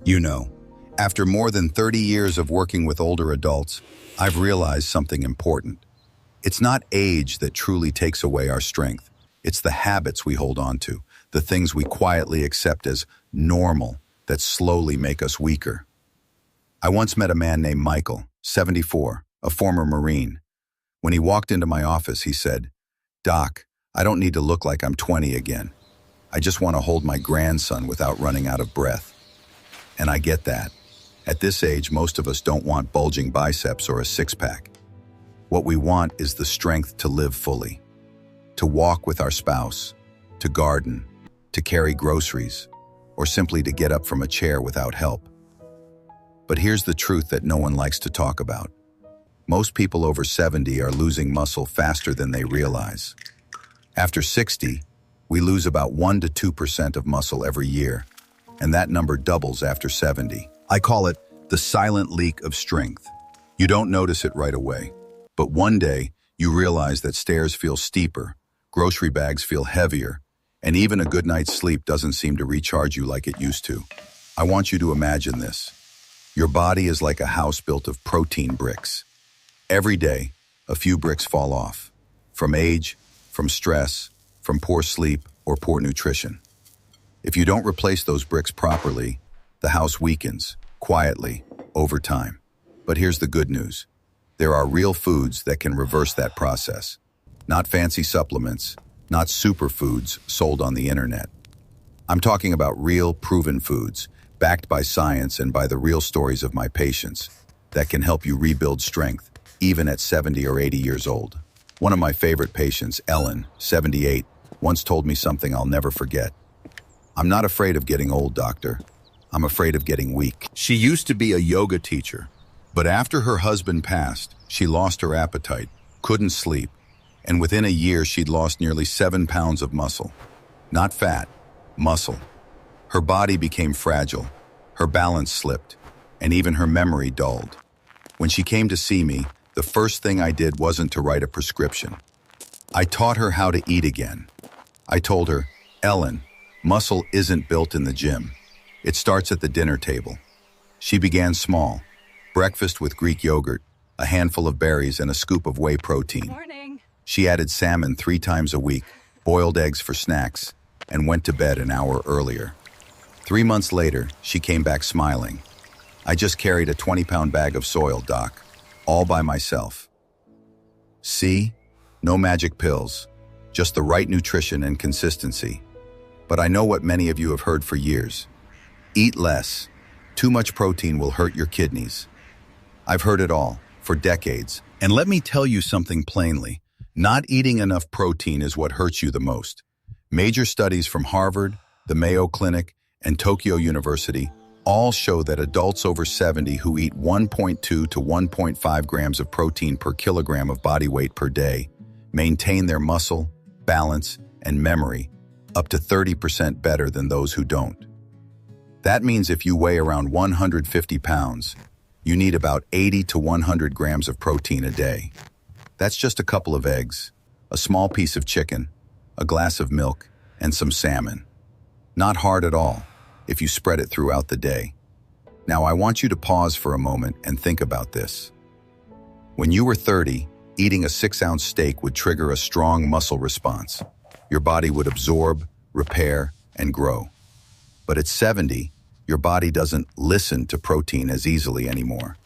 You know, after more than 30 years of working with older adults, I've realized something important. It's not age that truly takes away our strength. It's the habits we hold on to, the things we quietly accept as normal that slowly make us weaker. I once met a man named Michael, 74, a former Marine. When he walked into my office, he said, "Doc, I don't need to look like I'm 20 again. I just want to hold my grandson without running out of breath." And I get that. At this age, most of us don't want bulging biceps or a six-pack. What we want is the strength to live fully, to walk with our spouse, to garden, to carry groceries, or simply to get up from a chair without help. But here's the truth that no one likes to talk about. Most people over 70 are losing muscle faster than they realize. After 60, we lose about 1 to 2% of muscle every year, and that number doubles after 70. I call it the silent leak of strength. You don't notice it right away, but one day you realize that stairs feel steeper, grocery bags feel heavier, and even a good night's sleep doesn't seem to recharge you like it used to. I want you to imagine this. Your body is like a house built of protein bricks. Every day, a few bricks fall off, from age, from stress, from poor sleep, or poor nutrition. If you don't replace those bricks properly, the house weakens, quietly, over time. But here's the good news. There are real foods that can reverse that process. Not fancy supplements, not superfoods sold on the internet. I'm talking about real, proven foods, backed by science and by the real stories of my patients, that can help you rebuild strength, even at 70 or 80 years old. One of my favorite patients, Ellen, 78, once told me something I'll never forget. "I'm not afraid of getting old, doctor. I'm afraid of getting weak." She used to be a yoga teacher, but after her husband passed, she lost her appetite, couldn't sleep, and within a year she'd lost nearly 7 pounds of muscle. Not fat, muscle. Her body became fragile, her balance slipped, and even her memory dulled. When she came to see me, the first thing I did wasn't to write a prescription. I taught her how to eat again. I told her, "Ellen, muscle isn't built in the gym. It starts at the dinner table." She began small. Breakfast with Greek yogurt, a handful of berries, and a scoop of whey protein. Morning. She added salmon 3 times a week, boiled eggs for snacks, and went to bed an hour earlier. 3 months later, she came back smiling. "I just carried a 20-pound bag of soil, Doc, all by myself." See? No magic pills, just the right nutrition and consistency. But I know what many of you have heard for years. Eat less. Too much protein will hurt your kidneys. I've heard it all, for decades. And let me tell you something plainly. Not eating enough protein is what hurts you the most. Major studies from Harvard, the Mayo Clinic, and Tokyo University all show that adults over 70 who eat 1.2 to 1.5 grams of protein per kilogram of body weight per day maintain their muscle, balance, and memory up to 30% better than those who don't. That means if you weigh around 150 pounds, you need about 80 to 100 grams of protein a day. That's just a couple of eggs, a small piece of chicken, a glass of milk, and some salmon. Not hard at all if you spread it throughout the day. Now I want you to pause for a moment and think about this. When you were 30, eating a 6-ounce steak would trigger a strong muscle response. Your body would absorb, repair, and grow. But at 70, your body doesn't listen to protein as easily anymore.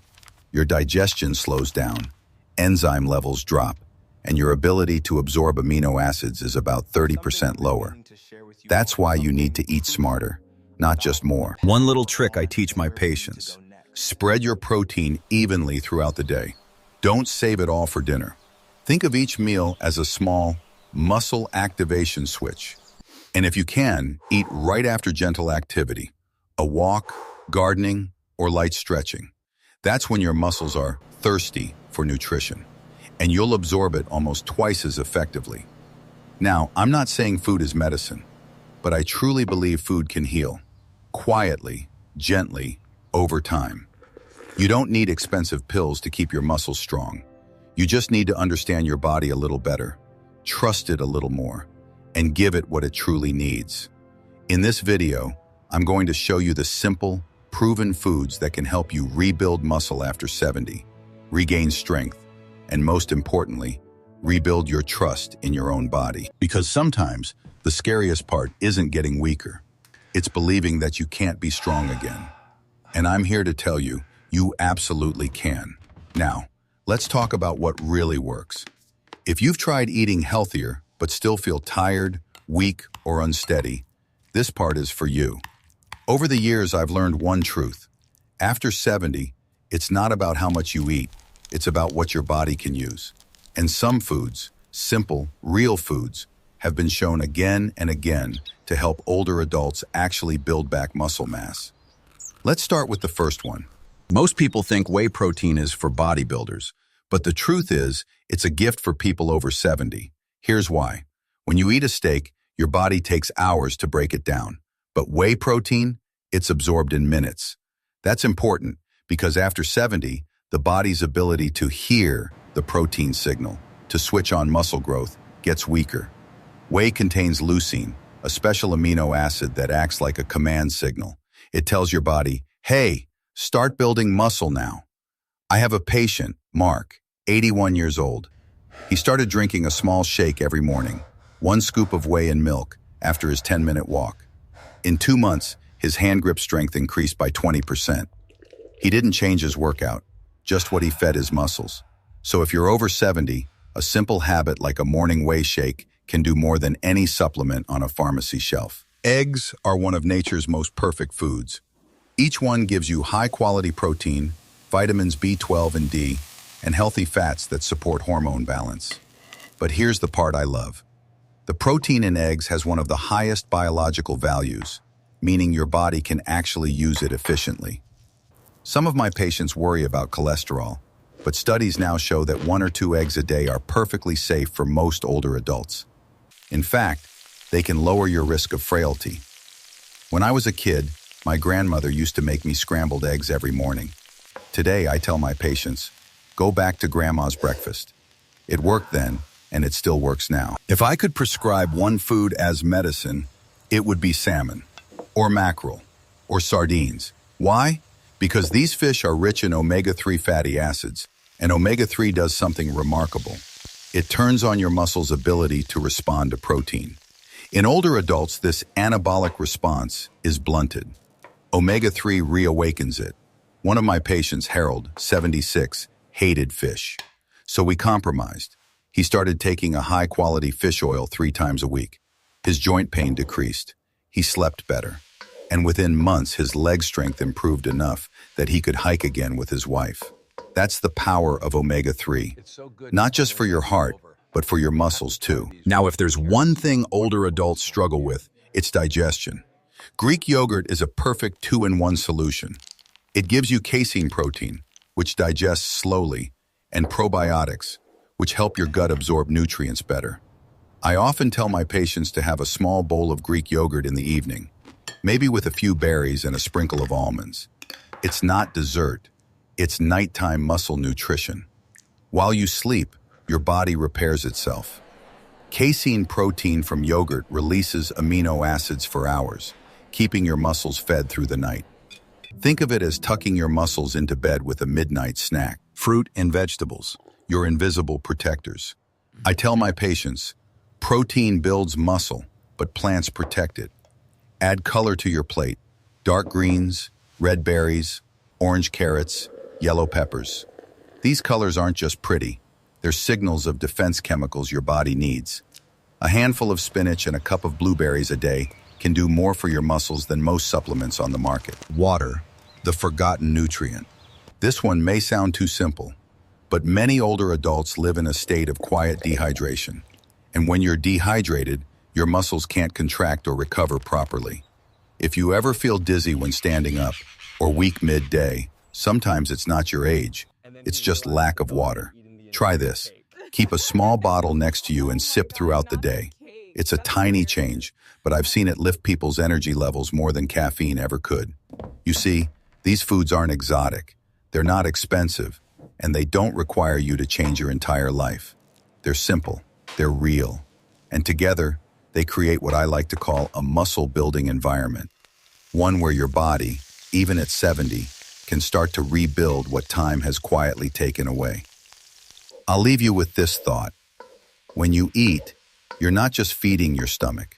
Your digestion slows down, enzyme levels drop, and your ability to absorb amino acids is about 30% lower. That's why you need to eat smarter, not just more. One little trick I teach my patients: spread your protein evenly throughout the day. Don't save it all for dinner. Think of each meal as a small muscle activation switch. And if you can, eat right after gentle activity, a walk, gardening, or light stretching. That's when your muscles are thirsty for nutrition, and you'll absorb it almost twice as effectively. Now, I'm not saying food is medicine, but I truly believe food can heal, quietly, gently, over time. You don't need expensive pills to keep your muscles strong. You just need to understand your body a little better, trust it a little more, and give it what it truly needs. In this video, I'm going to show you the simple, proven foods that can help you rebuild muscle after 70, regain strength, and most importantly, rebuild your trust in your own body. Because sometimes the scariest part isn't getting weaker. It's believing that you can't be strong again. And I'm here to tell you, you absolutely can. Now, let's talk about what really works. If you've tried eating healthier but still feel tired, weak, or unsteady, this part is for you. Over the years, I've learned one truth. After 70, it's not about how much you eat, it's about what your body can use. And some foods, simple, real foods, have been shown again and again to help older adults actually build back muscle mass. Let's start with the first one. Most people think whey protein is for bodybuilders, but the truth is, it's a gift for people over 70. Here's why. When you eat a steak, your body takes hours to break it down. But whey protein, it's absorbed in minutes. That's important because after 70, the body's ability to hear the protein signal, to switch on muscle growth, gets weaker. Whey contains leucine, a special amino acid that acts like a command signal. It tells your body, hey, start building muscle now. I have a patient, Mark, 81 years old. He started drinking a small shake every morning, 1 scoop of whey and milk after his 10-minute walk. In 2 months, his hand grip strength increased by 20%. He didn't change his workout, just what he fed his muscles. So if you're over 70, a simple habit like a morning whey shake can do more than any supplement on a pharmacy shelf. Eggs are one of nature's most perfect foods. Each one gives you high-quality protein, vitamins B12 and D, and healthy fats that support hormone balance. But here's the part I love. The protein in eggs has one of the highest biological values, meaning your body can actually use it efficiently. Some of my patients worry about cholesterol, but studies now show that 1 or 2 eggs a day are perfectly safe for most older adults. In fact, they can lower your risk of frailty. When I was a kid, my grandmother used to make me scrambled eggs every morning. Today, I tell my patients, go back to grandma's breakfast. It worked then, and it still works now. If I could prescribe one food as medicine, it would be salmon, or mackerel, or sardines. Why? Because these fish are rich in omega-3 fatty acids, and omega-3 does something remarkable. It turns on your muscles' ability to respond to protein. In older adults, this anabolic response is blunted. Omega-3 reawakens it. One of my patients, Harold, 76, hated fish. So we compromised. He started taking a high-quality fish oil 3 times a week. His joint pain decreased. He slept better. And within months, his leg strength improved enough that he could hike again with his wife. That's the power of omega-3. Not just for your heart, but for your muscles too. Now, if there's one thing older adults struggle with, it's digestion. Greek yogurt is a perfect 2-in-1 solution. It gives you casein protein, which digests slowly, and probiotics, which help your gut absorb nutrients better. I often tell my patients to have a small bowl of Greek yogurt in the evening, maybe with a few berries and a sprinkle of almonds. It's not dessert, it's nighttime muscle nutrition. While you sleep, your body repairs itself. Casein protein from yogurt releases amino acids for hours, keeping your muscles fed through the night. Think of it as tucking your muscles into bed with a midnight snack. Fruit and vegetables, your invisible protectors. I tell my patients, protein builds muscle, but plants protect it. Add color to your plate. Dark greens, red berries, orange carrots, yellow peppers. These colors aren't just pretty. They're signals of defense chemicals your body needs. A handful of spinach and a cup of blueberries a day can do more for your muscles than most supplements on the market. Water, the forgotten nutrient. This one may sound too simple, but many older adults live in a state of quiet dehydration. And when you're dehydrated, your muscles can't contract or recover properly. If you ever feel dizzy when standing up or weak midday, sometimes it's not your age, it's just lack of water. Try this. Keep a small bottle next to you and sip throughout the day. It's a tiny change, but I've seen it lift people's energy levels more than caffeine ever could. You see, these foods aren't exotic, they're not expensive, and they don't require you to change your entire life. They're simple, they're real, and together, they create what I like to call a muscle-building environment. One where your body, even at 70, can start to rebuild what time has quietly taken away. I'll leave you with this thought. When you eat, you're not just feeding your stomach.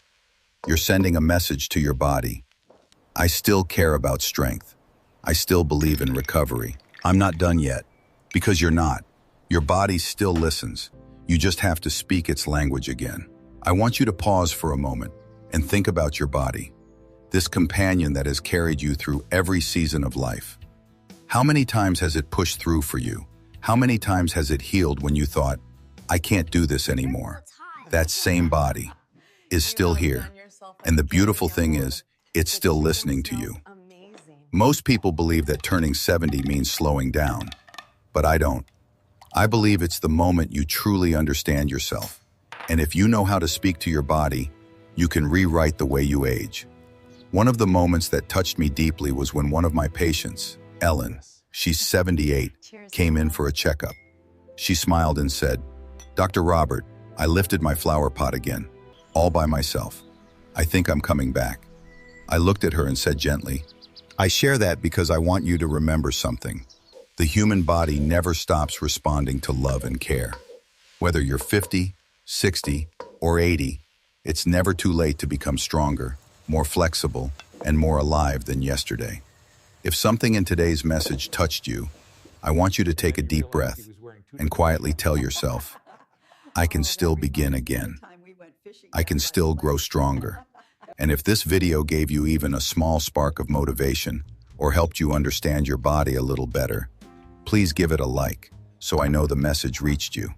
You're sending a message to your body. I still care about strength. I still believe in recovery. I'm not done yet. Because you're not. Your body still listens. You just have to speak its language again. I want you to pause for a moment and think about your body. This companion that has carried you through every season of life. How many times has it pushed through for you? How many times has it healed when you thought, I can't do this anymore? That same body is still here. And the beautiful thing is, it's still listening to you. Most people believe that turning 70 means slowing down, but I don't. I believe it's the moment you truly understand yourself. And if you know how to speak to your body, you can rewrite the way you age. One of the moments that touched me deeply was when one of my patients, Ellen, she's 78, came in for a checkup. She smiled and said, Dr. Robert, I lifted my flower pot again, all by myself. I think I'm coming back. I looked at her and said gently, I share that because I want you to remember something. The human body never stops responding to love and care. Whether you're 50, 60, or 80, it's never too late to become stronger, more flexible, and more alive than yesterday. If something in today's message touched you, I want you to take a deep breath and quietly tell yourself, I can still begin again. I can still grow stronger. And if this video gave you even a small spark of motivation or helped you understand your body a little better, please give it a like so I know the message reached you.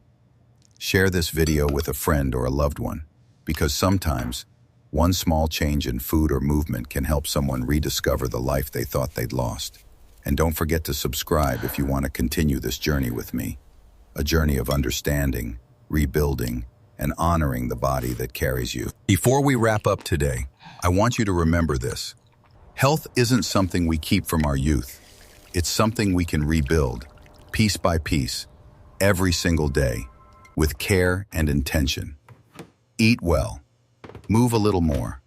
Share this video with a friend or a loved one, because sometimes one small change in food or movement can help someone rediscover the life they thought they'd lost. And don't forget to subscribe if you want to continue this journey with me, a journey of understanding, rebuilding, and honoring the body that carries you. Before we wrap up today, I want you to remember this. Health isn't something we keep from our youth. It's something we can rebuild, piece by piece, every single day, with care and intention. Eat well, move a little more,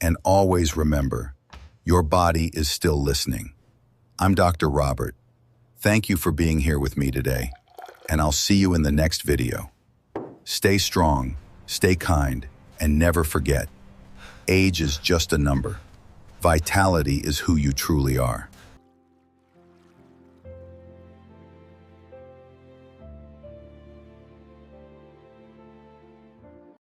and always remember, your body is still listening. I'm Dr. Robert. Thank you for being here with me today, and I'll see you in the next video. Stay strong, stay kind, and never forget, age is just a number. Vitality is who you truly are.